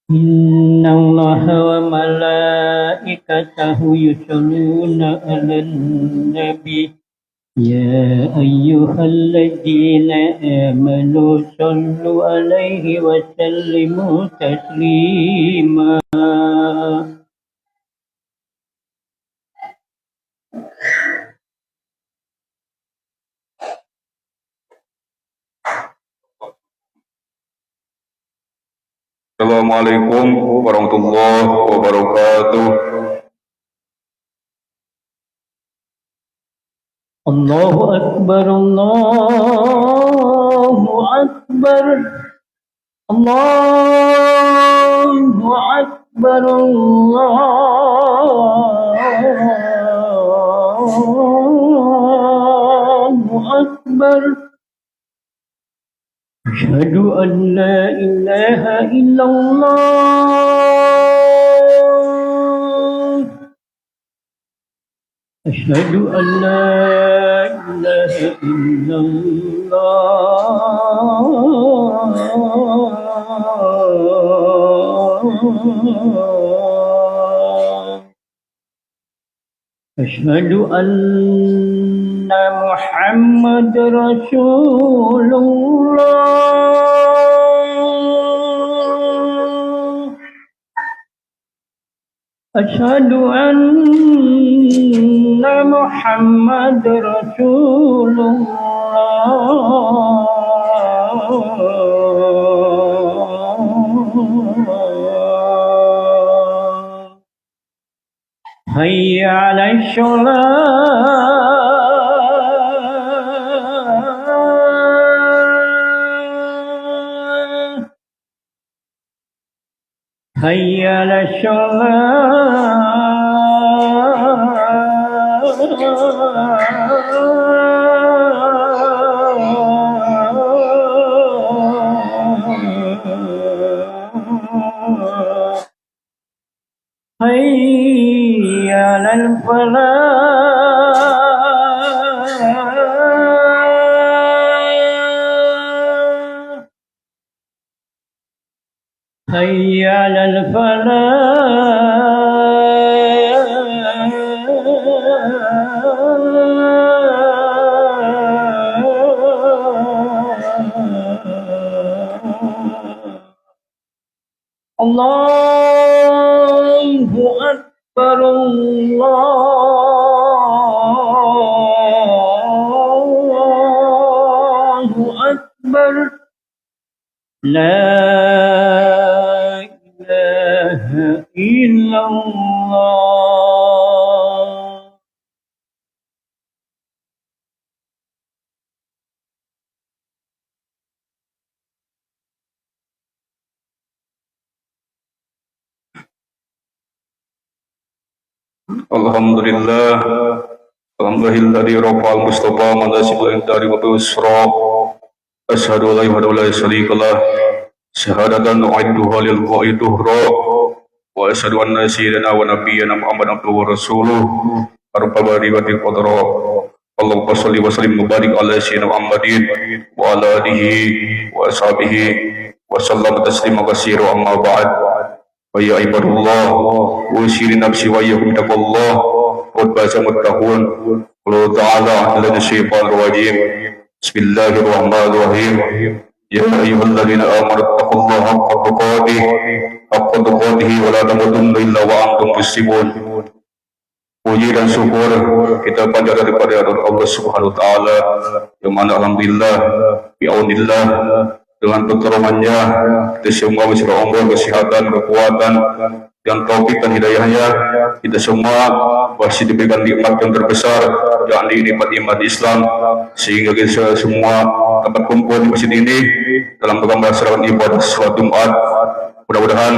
Inna Allaha wa malaikatahu yusholluna 'alan nabi ya ayyuhalladzina amanu shallu 'alaihi wa sallimu taslima. Assalamualaikum warahmatullahi wabarakatuh. Allahu Akbar, Allahu Akbar, Allahu Akbar, Allahu Akbar. Asyhadu an la ilaha illallah. Asyhadu an la ilaha illallah. Asyhadu anna Muhammad Rasulullah. Asyhadu anna Muhammad Rasulullah. Hayya 'alal shalah. Hayya 'alal shalah. حي على الفلاح حي على الفلاح الله أكبر الله أكبر لا إله إلا الله Alhamdulillah. Alhamdulillahilladzi rafa'al mustafa manasibul indari wa bi'usra. Asyhadu an la ilaha illallah syarikalah. Syahadatan nu'idduha lil qa'iduhra. Wa asyhadu anna sayyidina wa nabiyyana Muhammadan abduhu wa rasuluh. Arba riwayatil qadra. Allahumma shalli wa sallim mubarik ala sayyidina Muhammadin wa ala alihi wa ashabihi wa sallam taslima katsira amma ba'd. Wa ya ibadallah usiri nafsi wa iyyakum taqullah wa tasamuttaqun qul ta'ala lana syaitanir rajim bismillahirrahmanirrahim ya ayyuhalladzina amanu taqullaha haqqa tuqatih wa la tamutunna illa wa antum muslimun. Puji dan syukur kita panjatkan kepada Allah Subhanahu wa taala yang mana alhamdulillah bi'aunillah dengan pertolongannya kita semua berserah umur, kesehatan, kekuatan dan taufik dan hidayahnya kita semua masih diberikan nikmat yang terbesar yakni nikmat iman Islam sehingga kita semua dapat kumpul di masjid ini dalam melaksanakan ibadah salat Jumat. Mudah-mudahan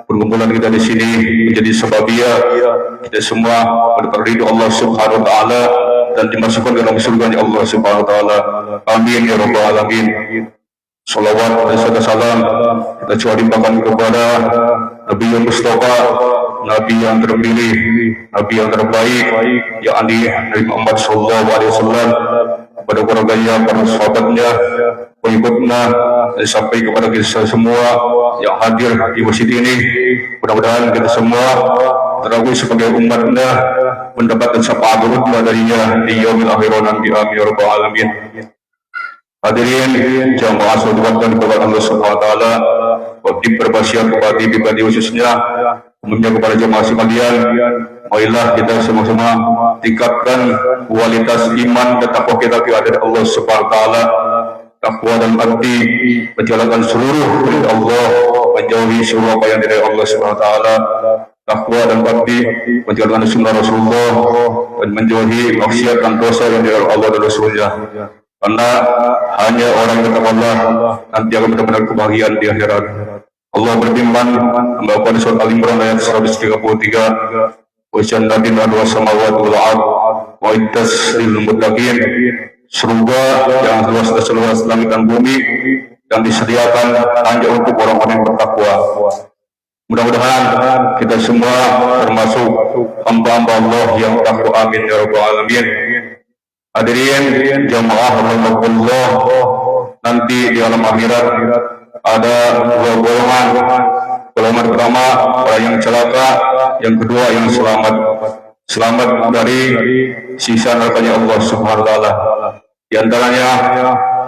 perkumpulan kita di sini menjadi sebabiyah kita semua mendapat ridho Allah Subhanahu wa taala dan dimasukkan dalam surga Allah Subhanahu wa taala. Amin ya rabbal alamin. Salawat dan salam kita curahkan kepada Nabi yang Mustafa, Nabi yang terpilih, Nabi yang terbaik, yakni Nabi Muhammad sallallahu alaihi wasallam, kepada keluarganya, para sahabatnya, pengikutnya, dan sampai kepada kita semua yang hadir di masjid ini. Mudah-mudahan kita semua terawih sebagai umatnya mendapatkan syafaat darinya di yaumil akhir nanti. Amin ya rabbal alamin. Hadirin jamaah salat kepada Allah Subhanahu wa taala, wajib berwasiat kepada pribadi khususnya umumnya kepada jamaah sekalian, marilah kita sama-sama tingkatkan kualitas iman dan takwa kita kepada Allah Subhanahu wa taala. Takwa dan arti menjalankan seluruh perintah Allah, menjauhi seluruh apa yang dari Allah Subhanahu wa taala. Takwa dan arti menjalankan sunnah Rasulullah dan menjauhi maksiat dan dosa yang dari Allah dan Rasulnya. Karena hanya orang yang bertakwa Allah nanti akan benar-benar kebahagiaan di akhirat. Allah berfirman membawakan surat Al-Imran ayat 133, wa jannatin arduha samawati wal ard wa iddas lil muttaqin. Surga yang luas dan seluas langit dan bumi yang disediakan hanya untuk orang-orang yang bertakwa. Mudah-mudahan kita semua termasuk hamba-hamba Allah yang takwa. Amin ya rabbal alamin. Hadirin jamaah rahmatullah, nanti di alam akhirat ada dua golongan. Golongan pertama orang yang celaka, yang kedua yang selamat. Selamat dari siksa neraka Allah Subhanahu wa taala. Di antaranya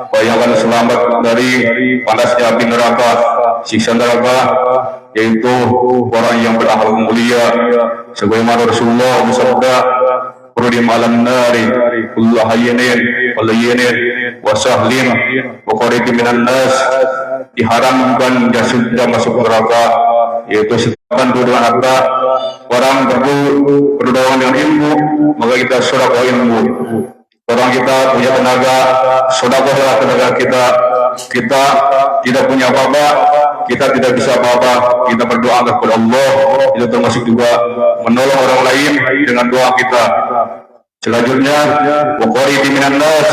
orang yang akan selamat dari panasnya api neraka, siksa neraka, yaitu orang yang berakhlak mulia sebagaimana Rasulullah bersabda, Qudim alam nari kullu hayyinin wa layyin wa sahlin wa qaribin minan nas. Diharamkan dia sudah masuk neraka, yaitu sedangkan dengan harta. Orang berdoa dengan ilmu, maka kita sedekah ilmu. Orang kita punya tenaga, sedekahlah tenaga kita. Kita tidak punya apa-apa, kita tidak bisa apa-apa, kita berdoa kepada Allah, itu termasuk juga menolong orang lain dengan doa kita. Selanjutnya, waqaribi minan nas,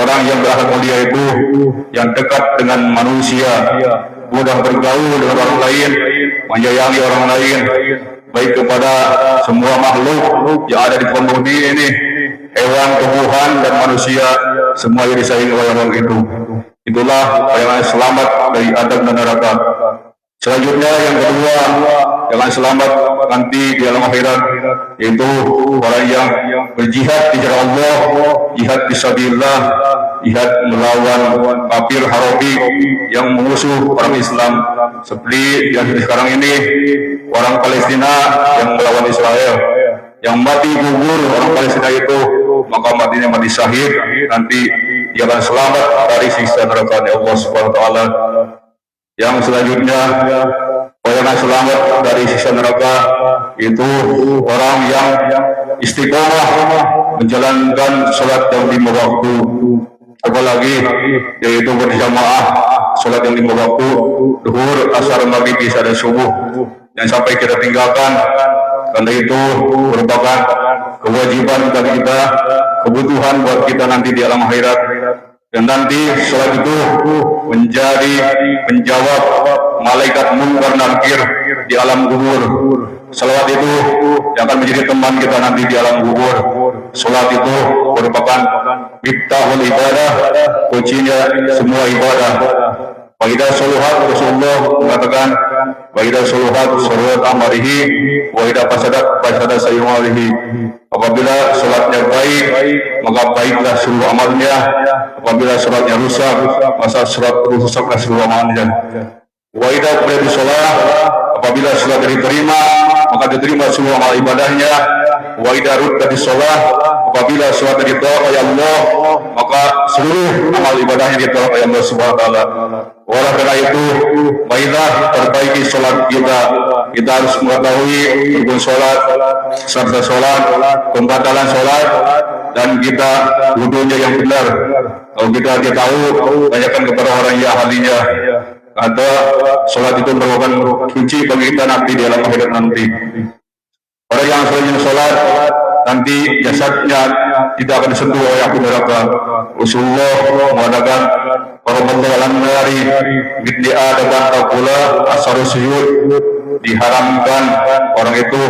orang yang berakhlak mulia itu yang dekat dengan manusia, mudah bergaul dengan orang lain, menyayangi orang lain, baik kepada semua makhluk yang ada di bumi ini, hewan, tumbuhan, dan manusia, semua yang disayangi oleh orang itu. Itulah yang selamat dari adab dan neraka. Selanjutnya yang kedua, yang selamat nanti di alam akhirat, yaitu orang yang berjihad di jalan Allah, jihad fisabilillah, jihad melawan kafir Harabi yang mengmusuh orang Islam, seperti yang sekarang ini orang Palestina yang melawan Israel, yang mati gugur orang Palestina itu, maka matinya mati syahid, nanti dia akan selamat dari siksa neraka Allah Subhanahu wa taala. Yang selanjutnya, orang yang selamat dari siksa neraka itu orang yang istiqomah menjalankan sholat yang lima waktu, apalagi yaitu berjamaah sholat yang lima waktu, duhur, asar, maghrib, isya, dan subuh, yang sampai kita tinggalkan, karena itu merupakan kewajiban bagi kita, kebutuhan buat kita nanti di alam akhirat. Dan nanti sholat itu menjadi penjawab malaikat munkar nakir di alam kubur. Salawat itu yang akan menjadi teman kita nanti di alam kubur. Sholat itu merupakan miftahul ibadah, kuncinya semua ibadah. Waidah soluhat Rasulullah mengatakan, waidah soluhat soluhat amarihi, waidah fasadat sayyumarihi. Apabila sholatnya baik, maka baiklah seluruh amalnya. Apabila sholatnya rusak, maka rusaklah seluruh amalnya. Waidah berarti sholat, apabila sholat diterima, maka diterima seluruh amal ibadahnya. Waidah rudda di sholat, apabila sholat ditolak oleh Allah, maka seluruh amal ibadahnya ditolak oleh Allah Subhanahu wa taala. Oleh karena itu, marilah perbaiki sholat kita. Kita harus mengetahui rukun sholat, syarat sholat, pembatalan sholat, dan kita wudunya yang benar. Kalau kita tahu, tanyakan kepada orang yang ahlinya. Ada sholat itu merupakan kunci bagi kita nanti di alam akhirat nanti. Orang yang selain sholat, nanti jasadnya tidak akan disentuh oleh api neraka. Rasulullah mengatakan, Rasulullah al-Nari bidli adaban takula asharu sujud, diharamkan orang itu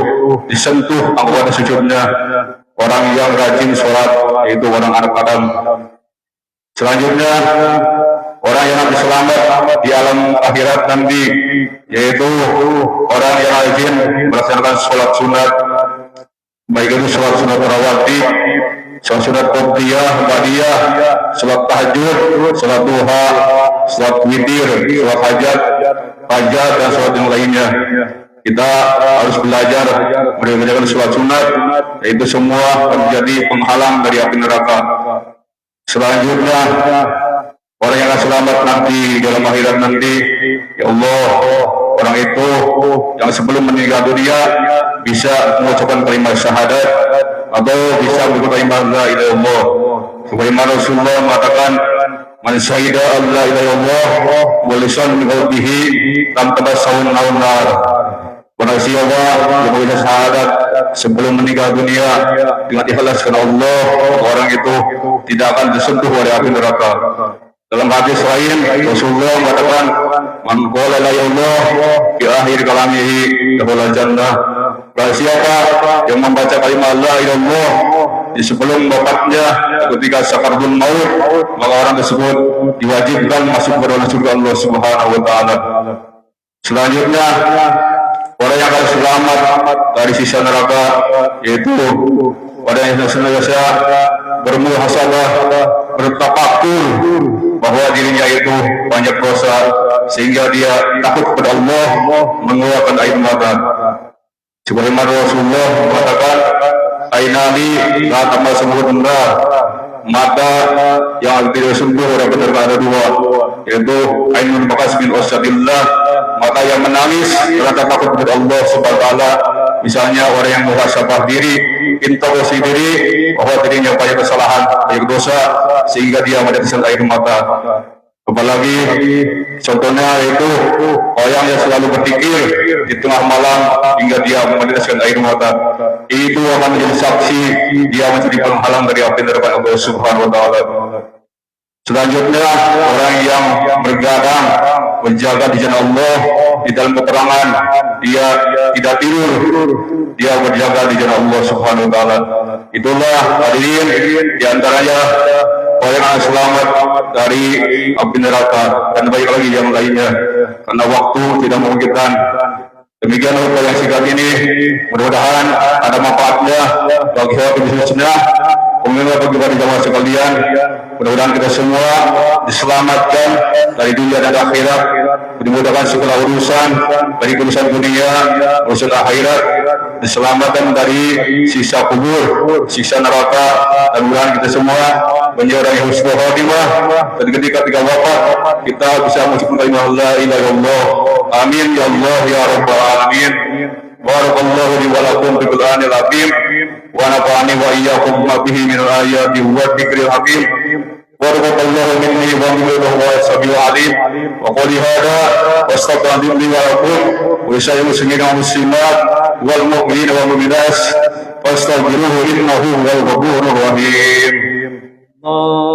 disentuh anggota sujudnya. Orang yang rajin sholat, yaitu orang anak Adam. Selanjutnya, orang yang nanti selamat di alam akhirat nanti, yaitu orang yang rajin melaksanakan sholat sunat, baik itu sholat sunat rawatib, sholat sunat qobliyah, ba'diyah, sholat tahajud, sholat duha, sholat witir, sholat hajat, fajar, dan sholat yang lainnya. Kita harus belajar mengerjakan sholat sunat, yaitu semua menjadi penghalang dari api neraka. Selanjutnya, orang yang akan selamat nanti dalam akhirat nanti, ya Allah, orang itu yang sebelum meninggal dunia bisa mengucapkan kalimat syahadat atau bisa berkata kalimat la ilaha illallah. Sebagaimana Rasulullah mengatakan, man syahida alla ilaha illallah wa lisan min qalbihi lam tabassawun nar. Barang siapa yang mengucapkan syahadat sebelum meninggal dunia dengan ikhlas karena Allah, orang itu tidak akan disentuh oleh api neraka. Dalam hadis lain, Rasulullah mengatakan, man qala la ilaha fi akhir kalamihi dakhala jannah. Barang siapa yang membaca kalimat la ilallah di sebelum wafatnya ketika sakaratul maut, maka orang tersebut diwajibkan masuk ke dalam surga Allah Subhanahu wa taala. Selanjutnya, orang yang akan selamat dari siksa neraka, yaitu orang yang senantiasa bermuhasabah, bertafakur bahwa dirinya itu banyak dosa sehingga dia takut kepada Allah, mengeluarkan air mata. Sebagaimana Rasulullah mengatakan, ainali la tamassahu an-nar, mata yang tidak sentuh oleh neraka ada dua, yaitu ainul bakas min usadillah, mata yang menangis karena takut kepada Allah Subhanahu wa taala. Misalnya orang yang muhasabah diri, introspeksi diri bahwa dirinya banyak kesalahan, banyak dosa sehingga dia meneteskan air mata. Apalagi contohnya itu orang yang selalu berpikir di tengah malam hingga dia meneteskan air mata. Itu akan menjadi saksi dia menjadi penghalang dari api neraka Allah Subhanahu wa taala. Selanjutnya, orang yang bergadang menjaga di jalan Allah di dalam peperangan, dia tidak tidur, dia berjaga di jalan Allah Subhanahu wa taala. Itulah hadirin di antaranya orang yang selamat dari api neraka dan baik lagi yang lainnya karena waktu tidak memungkinkan. Demikian upaya yang singkat ini, mudah-mudahan ada manfaatnya bagi hati bisnisnya, kemudian bagi para jamaah sekalian. Mudah-mudahan kita semua diselamatkan dari dunia dan akhirat, dimudahkan segala urusan, dari urusan dunia, urusan akhirat, diselamatkan dari siksa kubur, siksa neraka, dan mudah-mudahan kita semua menjadi husnul khotimah dan ketika wafat kita bisa mengucapkan kalimat la ilaha illallah. Amin ya Allah ya rabbal alamin. Barakallahu li wa lakum bil Qur'anil azim wa nafa'ani wa iyyakum bima fihi min al-ayati wa dzikril hakim. Barakallahu minni wa minkum wa sabil alim. Wa qali hada wastaghfiru li wa lakum wa lisa'il muslimin wal muslimat wal mu'minina wal mu'minat fastaghfiruhu innahu huwal ghafurur rahim.